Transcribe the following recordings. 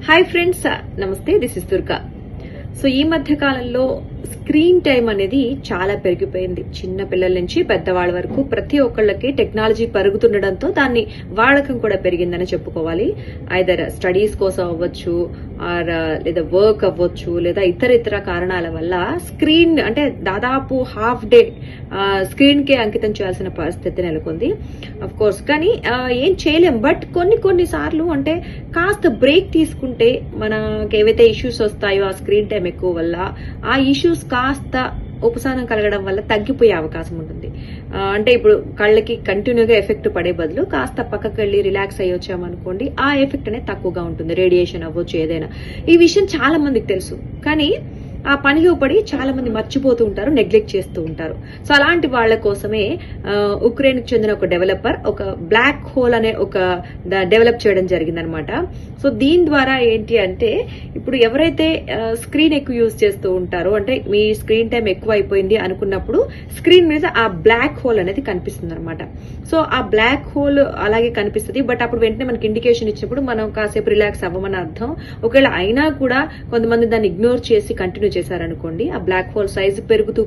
Hi friends, నమస్తే. This is Durga. So ఈ మధ్య కాలంలో స్క్రీన్ టైం అనేది చాలా పెరిగిపోయింది. చిన్న పిల్లల నుంచి పెద్దవాళ్ళ వరకు ప్రతి ఒక్కళ్ళకి టెక్నాలజీ పెరుగుతుండడంతో దాన్ని వాడకం కూడా పెరిగిందని చెప్పుకోవాలి. ఐదర్ స్టడీస్ కోసం అవ్వచ్చు, ఆర్ లేదా వర్క్ అవ్వచ్చు, లేదా ఇతర కారణాల వల్ల స్క్రీన్ అంటే దాదాపు హాఫ్ డే స్క్రీన్ కే అంకితం చేయాల్సిన పరిస్థితి నెలకొంది. అఫ్ కోర్స్ కానీ ఏం చేయలేం. బట్ కొన్ని సార్లు అంటే కాస్త బ్రేక్ తీసుకుంటే మనకి ఏవైతే ఇష్యూస్ వస్తాయో ఆ స్క్రీన్ టైం ఎక్కువ వల్ల ఆ ఇష్యూస్ కాస్త ఉపశమనం కలగడం వల్ల తగ్గిపోయే అవకాశం ఉంటుంది. అంటే ఇప్పుడు కళ్ళకి కంటిన్యూగా ఎఫెక్ట్ పడే బదులు కాస్త పక్కకి వెళ్ళి రిలాక్స్ అయ్యొచ్చామనుకోండి, ఆ ఎఫెక్ట్ అనేది తక్కువగా ఉంటుంది. రేడియేషన్ అవ్వచ్చు, ఏదైనా. ఈ విషయం చాలా మందికి తెలుసు, కానీ ఆ పనిలో పడి చాలా మంది మర్చిపోతూ ఉంటారు, నెగ్లెక్ట్ చేస్తూ ఉంటారు. సో అలాంటి వాళ్ళ కోసమే ఉక్రెయిన్ కి చెందిన ఒక డెవలపర్ ఒక బ్లాక్ హోల్ అనే ఒక డెవలప్ చేయడం జరిగిందనమాట. సో దీని ద్వారా ఏంటి అంటే, ఇప్పుడు ఎవరైతే స్క్రీన్ ఎక్కువ యూజ్ చేస్తూ ఉంటారో, అంటే మీ స్క్రీన్ టైం ఎక్కువ అయిపోయింది అనుకున్నప్పుడు స్క్రీన్ మీద ఆ బ్లాక్ హోల్ అనేది కనిపిస్తుంది అనమాట. సో ఆ బ్లాక్ హోల్ అలాగే కనిపిస్తుంది. బట్ అప్పుడు వెంటనే మనకి ఇండికేషన్ ఇచ్చినప్పుడు మనం కాసేపు రిలాక్స్ అవ్వమని అర్థం. ఒకవేళ అయినా కూడా కొంతమంది దాన్ని ఇగ్నోర్ చేసి కంటిన్యూ చేశారనుకోండి, ఆ బ్లాక్ హోల్ సైజ్ పెరుగుతూ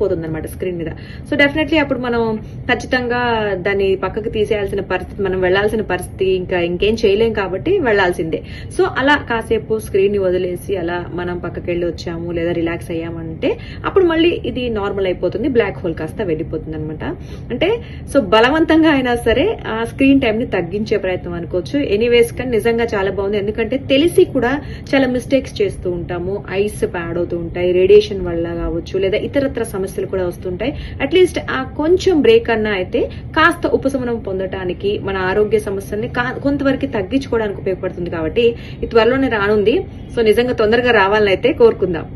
పోతుంది అనమాట స్క్రీన్ మీద. సో డెఫినెట్లీ అప్పుడు మనం ఖచ్చితంగా దాన్ని పక్కకు తీసేయాల్సిన పరిస్థితి, మనం వెళ్లాల్సిన పరిస్థితి, ఇంకేం చేయలేం కాబట్టి వెళ్లాల్సిందే. సో అలా కాసేపు స్క్రీన్ ని వదిలేసి అలా మనం పక్కకి వెళ్ళి వచ్చాము లేదా రిలాక్స్ అయ్యామంటే అప్పుడు మళ్ళీ ఇది నార్మల్ అయిపోతుంది, బ్లాక్ హోల్ కాస్త వెళ్ళిపోతుంది అనమాట. అంటే సో బలవంతంగా అయినా సరే ఆ స్క్రీన్ టైం ని తగ్గించే ప్రయత్నం అనుకోవచ్చు. ఎనీవేస్ కానీ నిజంగా చాలా బాగుంది. ఎందుకంటే తెలిసి కూడా చాలా మిస్టేక్స్ చేస్తూ ఉంటాము. ఐస్ ప్యాడ్ అవుతూ ఉంటాయి, రేడియేషన్ వల్ల కావచ్చు, లేదా ఇతరత్ర సమస్యలు కూడా వస్తుంటాయి. అట్లీస్ట్ ఆ కొంచెం బ్రేక్ అన్నా అయితే కాస్త ఉపశమనం పొందడానికి, మన ఆరోగ్య సమస్యల్ని కొంతవరకు తగ్గించుకోవడానికి ఉపయోగపడుతుంది. కాబట్టి ఇది త్వరలోనే రానుంది. సో నిజంగా తొందరగా రావాలని అయితే కోరుకుందాం.